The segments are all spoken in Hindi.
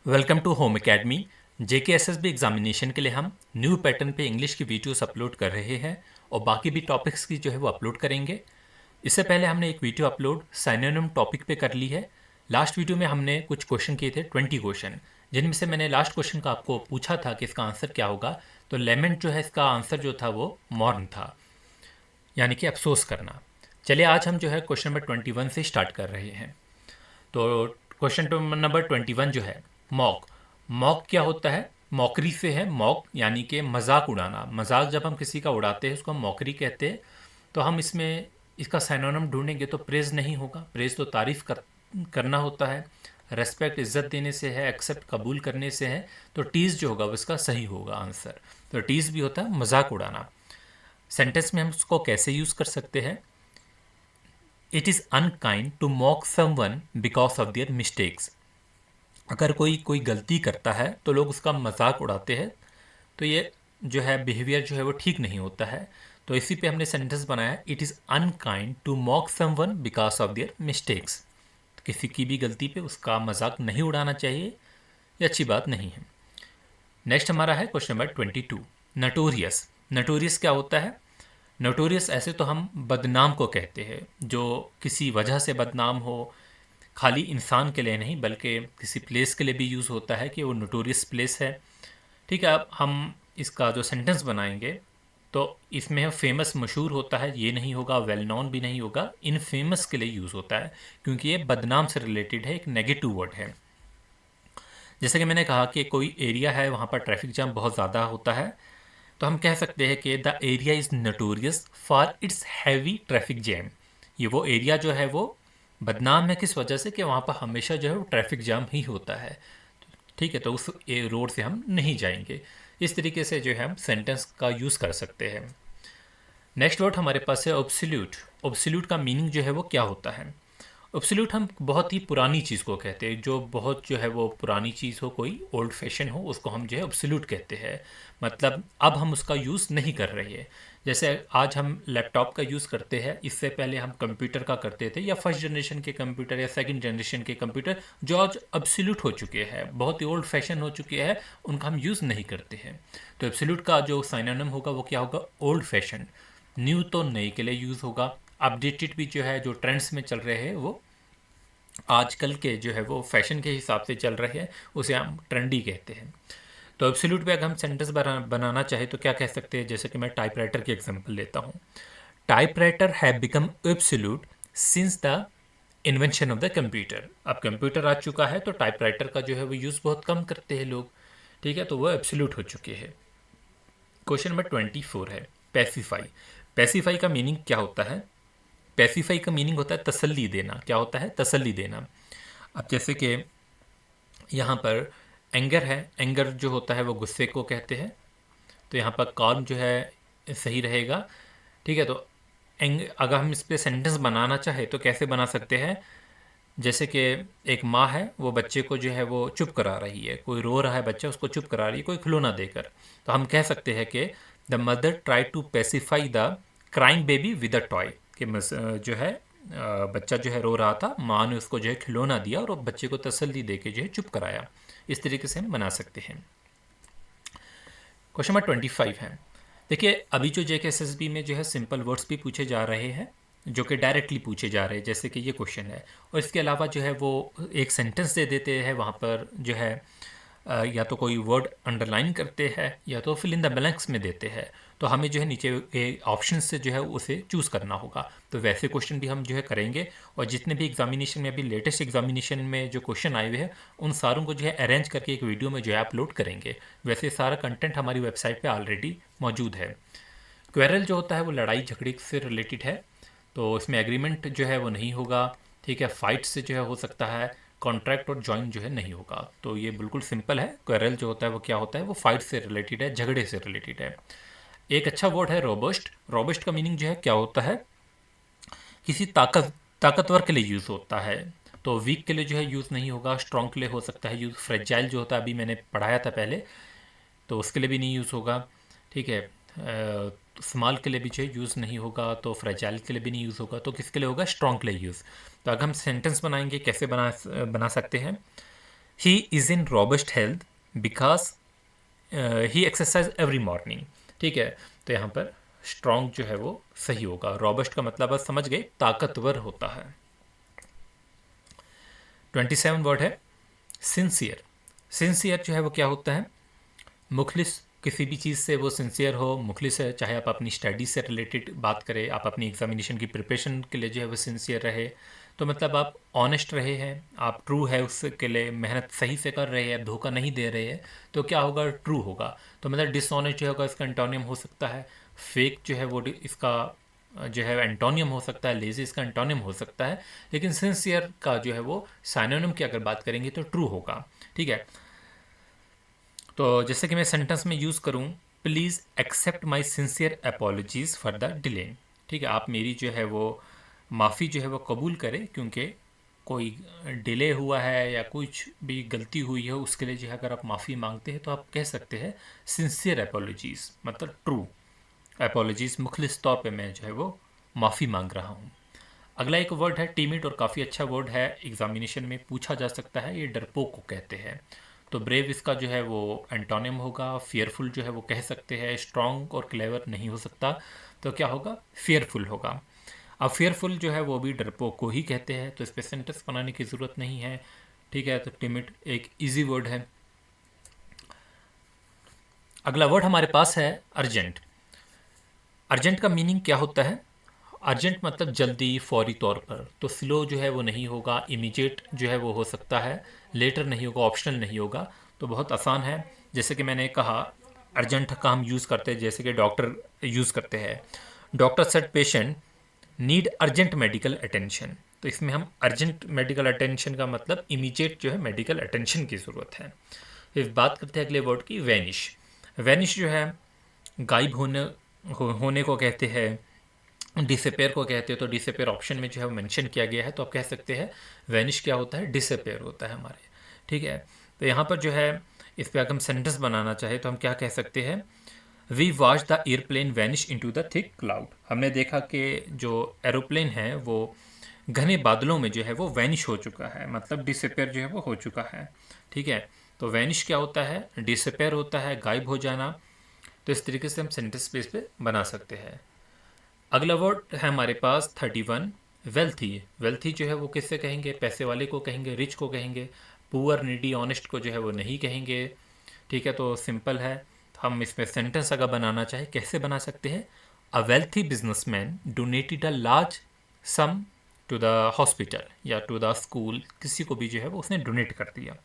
Welcome to home academy. JKSSB examination के लिए हम न्यू पैटर्न पे इंग्लिश की वीडियोस अपलोड कर रहे हैं और बाकी भी टॉपिक्स की जो है वो अपलोड करेंगे। इससे पहले हमने एक वीडियो अपलोड सिनोनिम टॉपिक पे कर ली है। लास्ट वीडियो में हमने कुछ क्वेश्चन किए थे 20 क्वेश्चन, जिनमें से मैंने लास्ट क्वेश्चन का आपको पूछा था कि इसका आंसर क्या होगा। तो लेमेंट जो है इसका आंसर जो था वो मॉर्न था, यानी कि अफसोस करना। चलिए आज हम जो है क्वेश्चन नंबर 21 से स्टार्ट कर रहे हैं। तो क्वेश्चन नंबर 21 जो है मॉक। मॉक क्या होता है? मॉकरी से है मॉक, यानी कि मजाक उड़ाना। मजाक जब हम किसी का उड़ाते हैं उसको हम मॉकरी कहते हैं। तो हम इसमें इसका सिनोनिम ढूंढेंगे तो प्रेज नहीं होगा। प्रेज तो करना होता है, रेस्पेक्ट इज्जत देने से है, एक्सेप्ट कबूल करने से है। तो टीज जो होगा वो इसका सही होगा आंसर। तो टीज भी होता है मजाक उड़ाना। सेंटेंस में हम उसको कैसे यूज़ कर सकते हैं? It is unkind to mock someone because of their mistakes. अगर कोई कोई गलती करता है तो लोग उसका मजाक उड़ाते हैं, तो ये जो है बिहेवियर जो है वो ठीक नहीं होता है। तो इसी पे हमने सेंटेंस बनाया, it is unkind to mock someone because of their mistakes. किसी की भी गलती पे उसका मजाक नहीं उड़ाना चाहिए, ये अच्छी बात नहीं है। नेक्स्ट हमारा है क्वेश्चन नंबर 22, नटोरियस। नटोरियस क्या होता है? नोटोरियस ऐसे तो हम बदनाम को कहते हैं, जो किसी वजह से बदनाम हो। खाली इंसान के लिए नहीं बल्कि किसी प्लेस के लिए भी यूज़ होता है कि वो नोटोरियस प्लेस है। ठीक है, अब हम इसका जो सेंटेंस बनाएंगे तो इसमें फेमस मशहूर होता है, ये नहीं होगा। वेल नोन भी नहीं होगा। इन फेमस के लिए यूज़ होता है क्योंकि ये बदनाम से रिलेटेड है, एक नेगेटिव वर्ड है। जैसे कि मैंने कहा कि कोई एरिया है वहाँ पर ट्रैफिक जाम बहुत ज़्यादा होता है, तो हम कह सकते हैं कि the area is notorious for its heavy traffic jam. ये वो एरिया जो है वो बदनाम है किस वजह से कि वहाँ पर हमेशा जो है वो ट्रैफिक जाम ही होता है। ठीक है, तो उस रोड से हम नहीं जाएंगे। इस तरीके से जो है हम सेंटेंस का यूज़ कर सकते हैं। नेक्स्ट वर्ड हमारे पास है ऑब्सोल्यूट। ऑब्सोल्यूट का मीनिंग जो है वो क्या होता है? एब्सोल्यूट हम बहुत ही पुरानी चीज़ को कहते हैं, जो बहुत जो है वो पुरानी चीज़ हो, कोई ओल्ड फैशन हो, उसको हम जो है एब्सोल्यूट कहते हैं। मतलब अब हम उसका यूज़ नहीं कर रहे हैं। जैसे आज हम लैपटॉप का यूज़ करते हैं, इससे पहले हम कंप्यूटर का करते थे, या फर्स्ट जनरेशन के कंप्यूटर या सेकंड जनरेशन के कंप्यूटर जो आज एब्सोल्यूट हो चुके हैं, बहुत ही ओल्ड फैशन हो चुके हैं, उनका हम यूज़ नहीं करते हैं। तो एब्सोल्यूट का जो साइनोनिम होगा वो क्या होगा? Old fashion. न्यू तो नए के लिए यूज़ होगा। अपडेटेड भी जो है, जो ट्रेंड्स में चल रहे हैं वो आजकल के जो है वो फैशन के हिसाब से चल रहे हैं, उसे हम ट्रेंडी कहते हैं। तो एब्सोल्यूट पे अगर हम सेंटेंस बनाना चाहे तो क्या कह सकते हैं? जैसे कि मैं टाइपराइटर की एग्जांपल लेता हूँ। Typewriter have become absolute since the invention of the computer. अब कंप्यूटर आ चुका है तो टाइपराइटर का जो है वो यूज़ बहुत कम करते हैं लोग। ठीक है, तो वो एब्सोल्यूट हो चुके हैं। क्वेश्चन नंबर 24 है पैसिफाई। पैसिफाई का मीनिंग क्या होता है? पैसिफाई का मीनिंग होता है तसल्ली देना। क्या होता है? तसल्ली देना। अब जैसे कि यहाँ पर एंगर है, एंगर जो होता है वो गुस्से को कहते हैं, तो यहाँ पर कॉल्म जो है सही रहेगा। ठीक है, तो अगर हम इस पर सेंटेंस बनाना चाहे तो कैसे बना सकते हैं? जैसे कि एक माँ है, वो बच्चे को जो है वो चुप करा रही है, कोई रो रहा है बच्चा, उसको चुप करा रही है कोई खिलौना देकर। तो हम कह सकते हैं कि the mother try to pacify the crying baby with a toy. कि जो है बच्चा जो है रो रहा था, माँ ने उसको जो है खिलौना दिया और बच्चे को तसल्ली दे के जो है चुप कराया। इस तरीके से हम बना सकते हैं। क्वेश्चन नंबर 25 है। देखिए अभी जो JKSSB में जो है सिंपल वर्ड्स भी पूछे जा रहे हैं, जो कि डायरेक्टली पूछे जा रहे हैं, जैसे कि ये क्वेश्चन है। और इसके अलावा जो है वो एक सेंटेंस दे देते हैं, वहाँ पर जो है या तो कोई वर्ड अंडरलाइन करते हैं या तो फिल इन द ब्लैंक्स में देते हैं। तो हमें जो है नीचे ऑप्शन से जो है उसे चूज़ करना होगा। तो वैसे क्वेश्चन भी हम जो है करेंगे, और जितने भी एग्जामिनेशन में अभी लेटेस्ट एग्जामिनेशन में जो क्वेश्चन आए हुए हैं उन सारों को जो है अरेंज करके एक वीडियो में जो है अपलोड करेंगे। वैसे सारा कंटेंट हमारी वेबसाइट पे ऑलरेडी मौजूद है। क्वेरल जो होता है वो लड़ाई झगड़े से रिलेटेड है, तो इसमें एग्रीमेंट जो है वो नहीं होगा। ठीक है, फाइट से जो है हो सकता है, कॉन्ट्रैक्ट और जॉइन जो है नहीं होगा। तो ये बिल्कुल सिंपल है। क्वेरल जो होता है वो क्या होता है? वो फाइट से रिलेटेड है, झगड़े से रिलेटेड है। एक अच्छा वर्ड है रोबस्ट। रोबस्ट का मीनिंग जो है क्या होता है? किसी ताकतवर के लिए यूज़ होता है। तो वीक के लिए जो है यूज़ नहीं होगा, स्ट्रॉन्ग के लिए हो सकता है यूज़। फ्रेजाइल जो होता है अभी मैंने पढ़ाया था पहले, तो उसके लिए भी नहीं यूज़ होगा। ठीक है, स्मॉल के लिए भी जो है यूज़ नहीं होगा, तो फ्रेजाइल के लिए भी नहीं यूज़ होगा। तो किसके लिए होगा? स्ट्रॉन्ग के लिए यूज़। तो अगर हम सेंटेंस बनाएंगे कैसे बना सकते हैं? He is in robust health because he exercise every morning. ठीक है, तो यहाँ पर स्ट्रॉन्ग जो है वो सही होगा। रॉबस्ट का मतलब आप समझ गए, ताकतवर होता है। 27 वर्ड है सिंसियर। सिंसियर जो है वो क्या होता है? मुखलिस, किसी भी चीज़ से वो सिंसियर हो, मुखलिस है। चाहे आप अपनी स्टडी से रिलेटेड बात करें, आप अपनी एग्जामिनेशन की प्रिपरेशन के लिए जो है वो सिंसियर रहे, तो मतलब आप ऑनेस्ट रहे हैं, आप ट्रू है उसके लिए, मेहनत सही से कर रहे हैं, धोखा नहीं दे रहे हैं, तो क्या होगा? ट्रू होगा। तो मतलब डिसऑनेस्ट जो होगा इसका एंटोनियम हो सकता है फेक, जो है वो इसका जो है एंटोनियम हो सकता है, लेजी इसका एंटोनियम हो सकता है, लेकिन सिंसियर का जो है वो साइनोनिम की अगर बात करेंगे तो ट्रू होगा। ठीक है, तो जैसे कि मैं सेंटेंस में यूज़ करूँ, please accept my sincere apologies for the delay. ठीक है, आप मेरी जो है वो माफ़ी जो है वो कबूल करें, क्योंकि कोई डिले हुआ है या कुछ भी गलती हुई है उसके लिए जो है अगर आप माफ़ी मांगते हैं तो आप कह सकते हैं सिंसियर अपॉलॉजीज़, मतलब ट्रू अपॉलॉजीज़, मुखलिस तौर पे मैं जो है वो माफ़ी मांग रहा हूँ। अगला एक वर्ड है टीमिड, और काफ़ी अच्छा वर्ड है, एग्जामिनेशन में पूछा जा सकता है। ये डरपोक को कहते हैं। तो ब्रेव इसका जो है वो एंटोनिम होगा। फियरफुल जो है वो कह सकते हैं। स्ट्रॉन्ग और क्लेवर नहीं हो सकता, तो क्या होगा? फियरफुल होगा। अब फियरफुल जो है वो भी डरपोक को ही कहते हैं, तो इस पर सेंटेंस बनाने की ज़रूरत नहीं है। ठीक है, तो टिमिड एक इजी वर्ड है। अगला वर्ड हमारे पास है अर्जेंट। अर्जेंट का मीनिंग क्या होता है? अर्जेंट मतलब जल्दी, फौरी तौर पर। तो स्लो जो है वो नहीं होगा, इमीडिएट जो है वो हो सकता है, लेटर नहीं होगा, ऑप्शनल नहीं होगा। तो बहुत आसान है। जैसे कि मैंने कहा, अर्जेंट का हम यूज़ करते हैं, जैसे कि डॉक्टर यूज़ करते हैं। Doctor said patient need urgent medical attention. तो इसमें हम अर्जेंट मेडिकल अटेंशन का मतलब इमीडिएट जो है मेडिकल अटेंशन की ज़रूरत है। फिर बात करते हैं अगले वर्ड की, वैनिश। वैनिश जो है गायब होने को कहते हैं, डिसअपेयर को कहते हैं। तो डिसअपेयर ऑप्शन में जो है वो मेंशन किया गया है, तो आप कह सकते हैं वैनिश क्या होता है? डिसअपेयर होता है हमारे। ठीक है, तो यहाँ पर जो है इस पर अगर हम सेंटेंस बनाना चाहे तो हम क्या कह सकते हैं? We watch the airplane vanish into the thick cloud. हमने देखा कि जो एरोप्लेन है वो घने बादलों में जो है वो वैनिश हो चुका है, मतलब डिसअपेयर जो है वो हो चुका है। ठीक है, तो वैनिश क्या होता है? डिसअपेयर होता है, गायब हो जाना। तो इस तरीके से हम सेंटेंस बेस पे बना सकते हैं। अगला वर्ड है हमारे पास 31, वेल्थी। वेल्थी जो है वो किससे कहेंगे? पैसे वाले को कहेंगे, रिच को कहेंगे। पुअर, नीडी, ऑनेस्ट को जो है वो नहीं कहेंगे। ठीक है, तो सिंपल है। हम इसमें सेंटेंस अगर बनाना चाहे कैसे बना सकते हैं? A wealthy businessman donated a large sum to the hospital या टू द स्कूल, किसी को भी जो है वो उसने डोनेट कर दिया।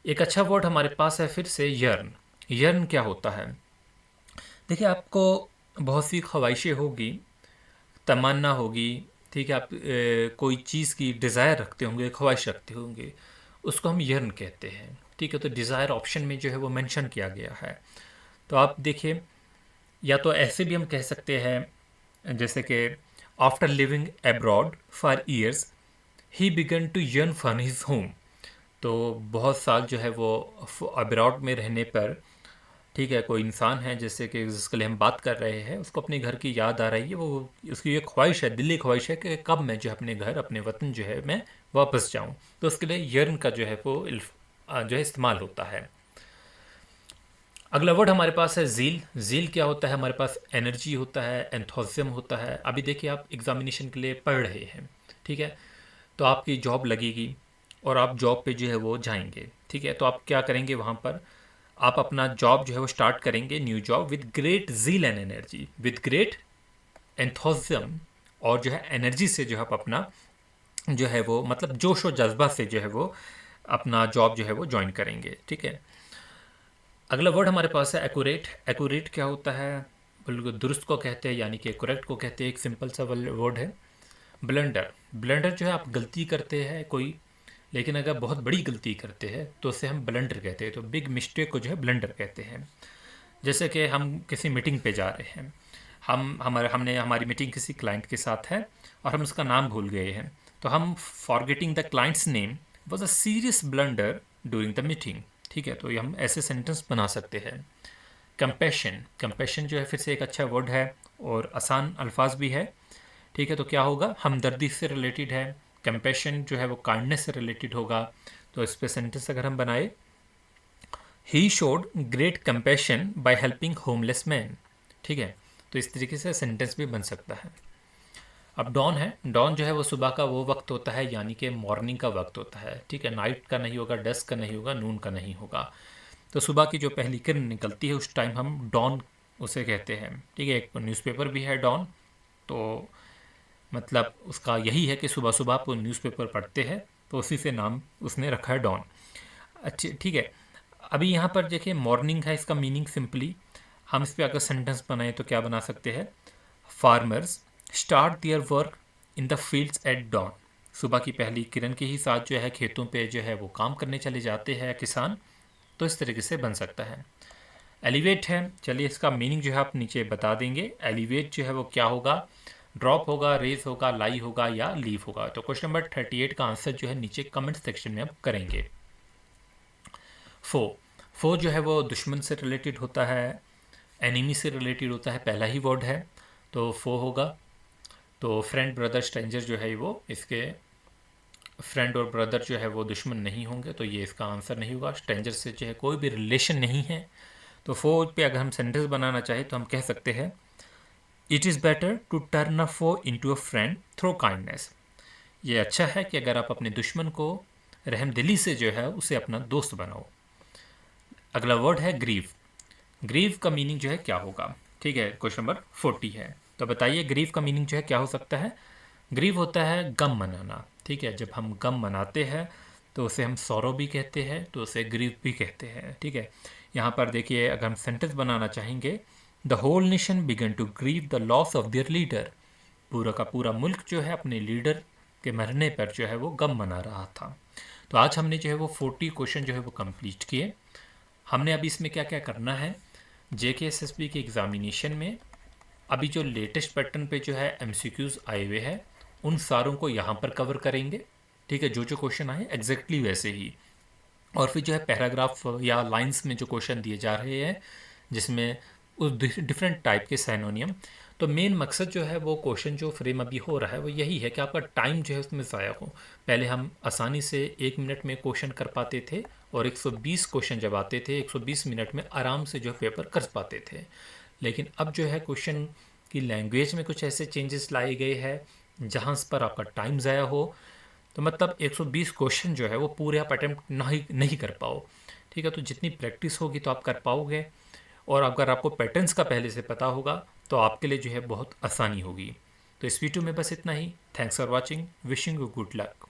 एक अच्छा वर्ड हमारे पास है फिर से, यर्न। यर्न क्या होता है? देखिए, आपको बहुत सी ख्वाहिशें होगी, तमन्ना होगी। ठीक है, आप कोई चीज़ की डिज़ायर रखते होंगे, ख्वाहिश रखते होंगे, उसको हम यर्न कहते हैं। ठीक है, तो डिज़ायर ऑप्शन में जो है वो मेंशन किया गया है। तो आप देखिए, या तो ऐसे भी हम कह सकते हैं, जैसे कि after living abroad for years he began to yearn for his home. तो बहुत साल जो है वो अब्रॉड में रहने पर, ठीक है, कोई इंसान है जैसे कि जिसके लिए हम बात कर रहे हैं, उसको अपने घर की याद आ रही है, वो उसकी ये ख्वाहिश है, दिली ख्वाहिश है कि कब मैं जो है अपने घर, अपने वतन जो है मैं वापस जाऊं। तो उसके लिए यर्न का जो है वो जो है इस्तेमाल होता है। अगला वर्ड हमारे पास है जील। जील क्या होता है? हमारे पास एनर्जी होता है, एंथोसियम होता है। अभी देखिए, आप एग्जामिनेशन के लिए पढ़ रहे हैं, ठीक है, तो आपकी जॉब लगेगी और आप जॉब पे जो है वो जाएंगे। ठीक है, तो आप क्या करेंगे वहाँ पर? आप अपना जॉब जो है वो स्टार्ट करेंगे, new job, with great zeal and energy, with great enthusiasm, और जो है एनर्जी से जो है आप अपना जो है वो मतलब जोश और जज्बा से जो है वो अपना जॉब जो है वो ज्वाइन करेंगे। ठीक है, अगला वर्ड हमारे पास है एक्यूरेट। एक्यूरेट क्या होता है? बिल्कुल दुरुस्त को कहते हैं, यानी कि करेक्ट को कहते हैं। एक सिंपल सा वर्ड है। ब्लंडर। ब्लंडर जो है आप गलती करते हैं कोई, लेकिन अगर बहुत बड़ी गलती करते हैं तो उसे हम ब्लंडर कहते हैं। तो बिग मिस्टेक को जो है ब्लंडर कहते हैं। जैसे कि हम किसी मीटिंग पे जा रहे हैं, हमने हमारी मीटिंग किसी क्लाइंट के साथ है और हम उसका नाम भूल गए हैं, तो हम forgetting the clients name was a serious blunder during the meeting. ठीक है, तो ये हम ऐसे सेंटेंस बना सकते हैं। कंपैशन। कंपैशन जो है फिर से एक अच्छा वर्ड है और आसान अल्फाज भी है। ठीक है, तो क्या होगा? हमदर्दी से रिलेटेड है। कंपैशन जो है वो काइंडनेस से रिलेटेड होगा। तो इस पे सेंटेंस अगर हम बनाए, he showed great compassion by helping homeless man. ठीक है, तो इस तरीके से सेंटेंस भी बन सकता है। अब डॉन है, डॉन जो है वो सुबह का वो वक्त होता है, यानी कि मॉर्निंग का वक्त होता है। ठीक है, नाइट का नहीं होगा, डस्क का नहीं होगा, नून का नहीं होगा। तो सुबह की जो पहली किरण निकलती है उस टाइम हम डॉन उसे कहते हैं। ठीक है, एक न्यूज़पेपर भी है डॉन, तो मतलब उसका यही है कि सुबह सुबह आप न्यूज़पेपर पढ़ते हैं, तो उसी से नाम उसने रखा है डॉन। अच्छा ठीक है, अभी यहाँ पर देखिए मॉर्निंग है, इसका मीनिंग सिंपली हम इस पर अगर सेंटेंस बनाए तो क्या बना सकते हैं, farmers start their work in the fields at dawn. सुबह की पहली किरण के ही साथ जो है खेतों पे जो है वो काम करने चले जाते हैं किसान। तो इस तरीके से बन सकता है। एलिवेट है, चलिए इसका मीनिंग जो है आप नीचे बता देंगे। एलिवेट जो है वो क्या होगा, ड्रॉप होगा, रेज होगा, लाई होगा या लीव होगा। तो क्वेश्चन नंबर 38 का आंसर जो है नीचे कमेंट सेक्शन में आप करेंगे। फो, फो जो है वो दुश्मन से रिलेटेड होता है, एनिमी से रिलेटेड होता है, पहला ही वर्ड है तो फो होगा। तो फ्रेंड ब्रदर स्ट्रेंजर जो है वो इसके फ्रेंड और ब्रदर जो है वो दुश्मन नहीं होंगे, तो ये इसका आंसर नहीं होगा। स्ट्रेंजर से जो है कोई भी रिलेशन नहीं है। तो फो पे अगर हम सेंटेंस बनाना चाहें तो हम कह सकते हैं, it is better to turn a foe into a friend through kindness. ये अच्छा है कि अगर आप अपने दुश्मन को रहमदिली से जो है उसे अपना दोस्त बनाओ। अगला वर्ड है ग्रीव। ग्रीव का मीनिंग जो है क्या होगा, ठीक है, क्वेश्चन नंबर 40 है। तो बताइए ग्रीव का मीनिंग जो है क्या हो सकता है। ग्रीव होता है गम मनाना। ठीक है, जब हम गम मनाते हैं तो उसे हम सौरो भी कहते हैं, तो उसे ग्रीव भी कहते हैं। ठीक है, यहाँ पर देखिए अगर हम सेंटेंस बनाना चाहेंगे, the whole nation began to grieve the loss of their leader. पूरा का पूरा मुल्क जो है अपने लीडर के मरने पर जो है वो गम मना रहा था। तो आज हमने जो है वो 40 क्वेश्चन जो है वो कंप्लीट किए। हमने अभी इसमें क्या क्या करना है, JKSSB के एग्ज़ामिनेशन में अभी जो लेटेस्ट पैटर्न पे जो है MCQs आए हुए हैं उन सारों को यहाँ पर कवर करेंगे। ठीक है, जो जो क्वेश्चन आए एग्जैक्टली वैसे ही। और फिर जो है पैराग्राफ या लाइंस में जो क्वेश्चन दिए जा रहे हैं जिसमें उस डिफरेंट टाइप के साइनोनियम। तो मेन मकसद जो है वो क्वेश्चन जो फ्रेम अभी हो रहा है वो यही है कि आपका टाइम जो है उसमें ज़ाया हो। पहले हम आसानी से 1 मिनट में क्वेश्चन कर पाते थे, और 120 क्वेश्चन जब आते थे 120 मिनट में आराम से जो पेपर कर पाते थे। लेकिन अब जो है क्वेश्चन की लैंग्वेज में कुछ ऐसे चेंजेस लाए गए हैं जहाँ पर आपका टाइम ज़ाया हो। तो मतलब 120 क्वेश्चन जो है वो पूरे आप अटेम्प्ट नहीं कर पाओ। ठीक है, तो जितनी प्रैक्टिस होगी तो आप कर पाओगे, और अगर आपको पैटर्न्स का पहले से पता होगा तो आपके लिए जो है बहुत आसानी होगी। तो इस वीडियो में बस इतना ही। Thanks for watching, wishing you good luck.